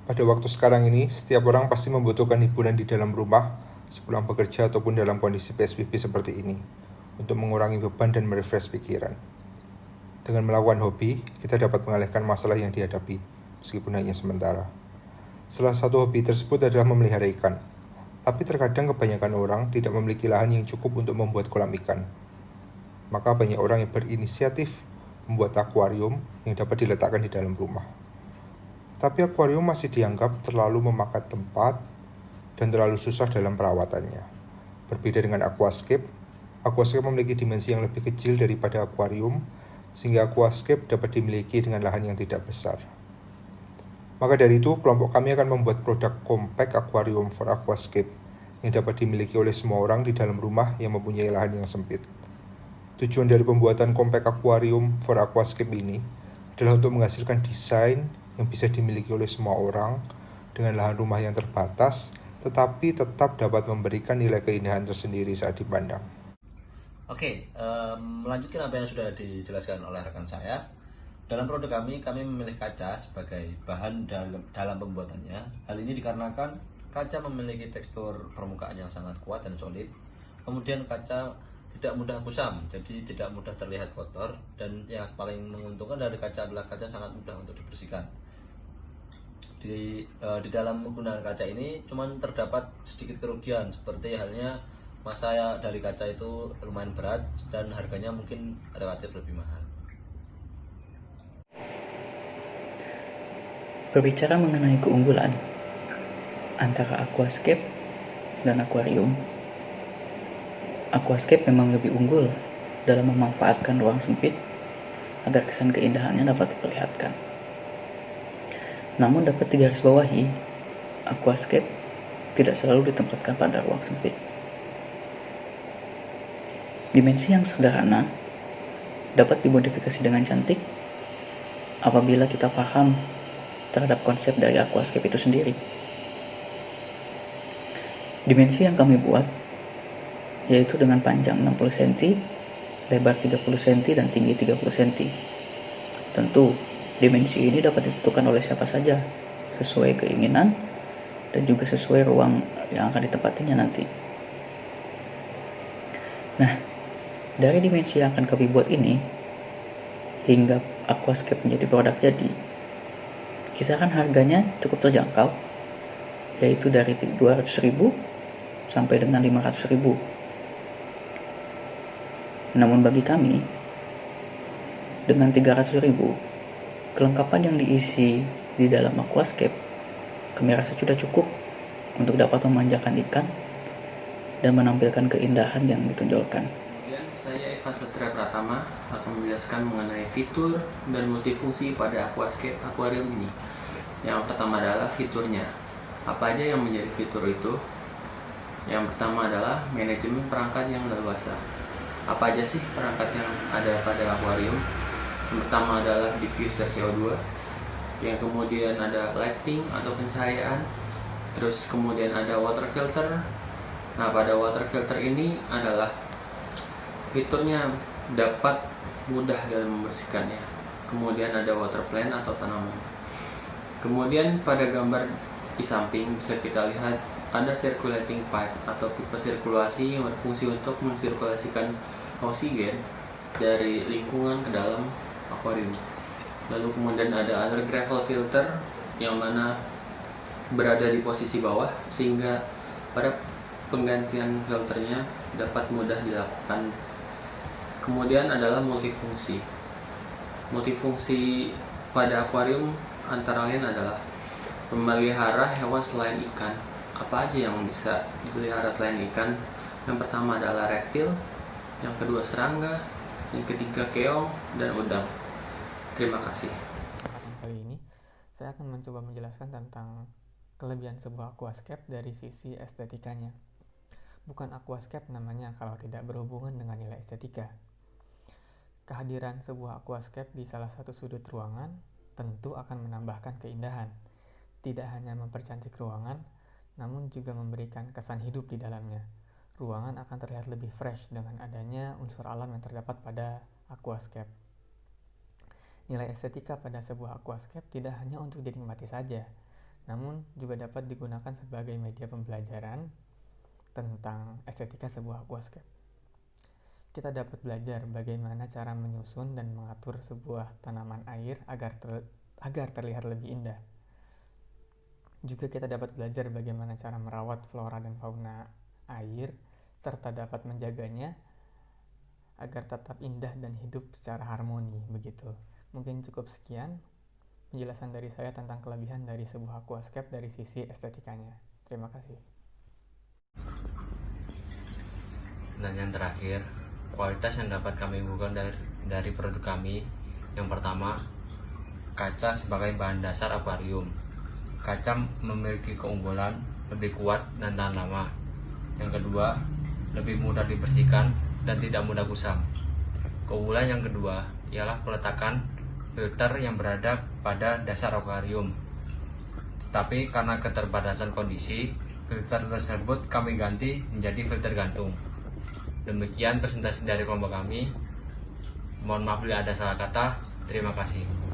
Pada waktu sekarang ini, setiap orang pasti membutuhkan hiburan di dalam rumah, sepulang bekerja ataupun dalam kondisi PSBB seperti ini, untuk mengurangi beban dan merefresh pikiran. Dengan melakukan hobi, kita dapat mengalihkan masalah yang dihadapi, meskipun hanya sementara. Salah satu hobi tersebut adalah memelihara ikan. Tapi terkadang kebanyakan orang tidak memiliki lahan yang cukup untuk membuat kolam ikan. Maka banyak orang yang berinisiatif membuat akuarium yang dapat diletakkan di dalam rumah. Tapi akuarium masih dianggap terlalu memakan tempat dan terlalu susah dalam perawatannya. Berbeda dengan aquascape, aquascape memiliki dimensi yang lebih kecil daripada akuarium, sehingga aquascape dapat dimiliki dengan lahan yang tidak besar. Maka dari itu, kelompok kami akan membuat produk compact aquarium for aquascape yang dapat dimiliki oleh semua orang di dalam rumah yang mempunyai lahan yang sempit. Tujuan dari pembuatan compact aquarium for aquascape ini adalah untuk menghasilkan desain yang bisa dimiliki oleh semua orang dengan lahan rumah yang terbatas, tetapi tetap dapat memberikan nilai keindahan tersendiri saat dipandang. Oke, melanjutkan apa yang sudah dijelaskan oleh rekan saya. Dalam produk kami memilih kaca sebagai bahan dalam pembuatannya. Hal ini dikarenakan kaca memiliki tekstur permukaan yang sangat kuat dan solid. Kemudian kaca tidak mudah kusam, jadi tidak mudah terlihat kotor. Dan yang paling menguntungkan dari kaca adalah kaca sangat mudah untuk dibersihkan. Di dalam menggunakan kaca ini cuman terdapat sedikit kerugian, seperti halnya masa dari kaca itu lumayan berat dan harganya mungkin relatif lebih mahal. Berbicara mengenai keunggulan antara aquascape dan akuarium, aquascape memang lebih unggul dalam memanfaatkan ruang sempit agar kesan keindahannya dapat diperlihatkan. Namun dapat digarisbawahi, aquascape tidak selalu ditempatkan pada ruang sempit. Dimensi yang sederhana dapat dimodifikasi dengan cantik apabila kita paham terhadap konsep dari aquascape itu sendiri. Dimensi yang kami buat yaitu dengan panjang 60 cm, lebar 30 cm, dan tinggi 30 cm. Tentu, dimensi ini dapat ditentukan oleh siapa saja, sesuai keinginan dan juga sesuai ruang yang akan ditempatinya nanti. Nah, dari dimensi yang akan kami buat ini, hingga aquascape menjadi produk jadi, kisaran harganya cukup terjangkau, yaitu dari 200.000 sampai dengan 500.000. Namun bagi kami, dengan 300.000, kelengkapan yang diisi di dalam aquascape, kami rasa sudah cukup untuk dapat memanjakan ikan dan menampilkan keindahan yang ditonjolkan. Kemudian saya Eva Satria Pratama akan menjelaskan mengenai fitur dan multifungsi pada aquascape akuarium ini. Yang pertama adalah fiturnya. Apa aja yang menjadi fitur itu? Yang pertama adalah manajemen perangkat yang leluasa. Apa aja sih perangkat yang ada pada akuarium? Yang pertama adalah diffuser CO2, yang kemudian ada lighting atau pencahayaan, terus kemudian ada water filter. Nah, pada water filter ini adalah fiturnya dapat mudah dalam membersihkannya. Kemudian ada water plant atau tanaman. Kemudian pada gambar di samping bisa kita lihat ada circulating pipe atau pipa sirkulasi yang berfungsi untuk mensirkulasikan oksigen dari lingkungan ke dalam akuarium. Lalu kemudian ada under gravel filter yang mana berada di posisi bawah sehingga pada penggantian filternya dapat mudah dilakukan. Kemudian adalah multifungsi. Multifungsi pada akuarium antara lain adalah memelihara hewan selain ikan. Apa aja yang bisa dipelihara selain ikan? Yang pertama adalah reptil, yang kedua serangga, yang ketiga keong dan udang. Terima kasih. Kesempatan kali ini saya akan mencoba menjelaskan tentang kelebihan sebuah aquascape dari sisi estetikanya. Bukan aquascape namanya kalau tidak berhubungan dengan nilai estetika. Kehadiran sebuah aquascape di salah satu sudut ruangan tentu akan menambahkan keindahan. Tidak hanya mempercantik ruangan, namun juga memberikan kesan hidup di dalamnya. Ruangan akan terlihat lebih fresh dengan adanya unsur alam yang terdapat pada aquascape. Nilai estetika pada sebuah aquascape tidak hanya untuk dinikmati saja, namun juga dapat digunakan sebagai media pembelajaran tentang estetika sebuah aquascape. Kita dapat belajar bagaimana cara menyusun dan mengatur sebuah tanaman air agar terlihat lebih indah. Juga kita dapat belajar bagaimana cara merawat flora dan fauna air, serta dapat menjaganya agar tetap indah dan hidup secara harmoni, begitu. Mungkin cukup sekian penjelasan dari saya tentang kelebihan dari sebuah aquascape dari sisi estetikanya. Terima kasih. Dan yang terakhir, kualitas yang dapat kami bukan dari produk kami. Yang pertama, kaca sebagai bahan dasar akuarium. Kaca memiliki keunggulan lebih kuat dan tahan lama. Yang kedua, lebih mudah dibersihkan dan tidak mudah kusam. Keunggulan yang kedua ialah peletakan filter yang berada pada dasar akuarium. Tetapi karena keterbatasan kondisi, filter tersebut kami ganti menjadi filter gantung. Demikian presentasi dari kelompok kami. Mohon maaf bila ada salah kata. Terima kasih.